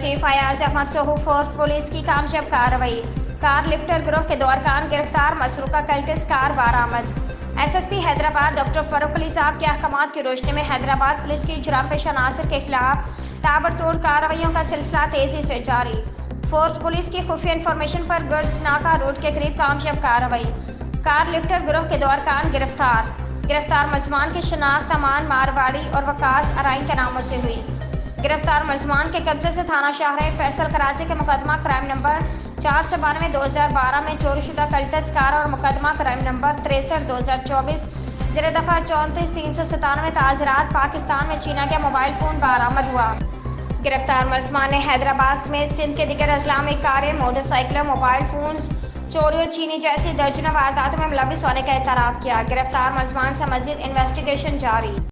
IG Fayaz Ahmed Sohu force police की कामयाब कार्रवाई। कार लिफ्टर गिरोह के दौरान गिरफ्तार मसरूका कल्टिस कार बरामद। एसएसपी हैदराबाद डॉक्टर फरूक अली साहब के अहकामात की रोशनी में हैदराबाद पुलिस की जुर्म पेशा अनासर के खिलाफ ताबड़तोड़ कार्रवाइयों का सिलसिला तेजी से जारी। फोर्स पुलिस की खुफिया इंफॉर्मेशन पर गुड्स नाका रोड के करीब कामयाब कार्रवाई। कार लिफ्टर गिरोह के दौरान गिरफ्तार मुलजमान की शनाख्त अमान मारवाड़ी और वकास अराइन के नामों से हुई। गिरफ्तार मुलजमान के कब्जे से थाना शाहराह फैसल कराची के मुकदमा क्राइम नंबर 492/2012 में चोरीशुदा कल्टस कार और मुकदमा क्राइम नंबर 63/2024 ज़ेर दफ़ा 34-397 ताज़रात पाकिस्तान में छीना गया मोबाइल फ़ोन बरामद हुआ। गिरफ्तार मुलजमान ने हैदराबाद समेत सिंध के दीगर अजला में कारें, मोटरसाइकिलें, मोबाइल फ़ोन चोरी और छीनी जैसी दर्जनों वारदातों में मुलविस होने का एतराफ़ किया। गिरफ्तार मुलजमान से मज़ीद इन्वेस्टिगेशन जारी।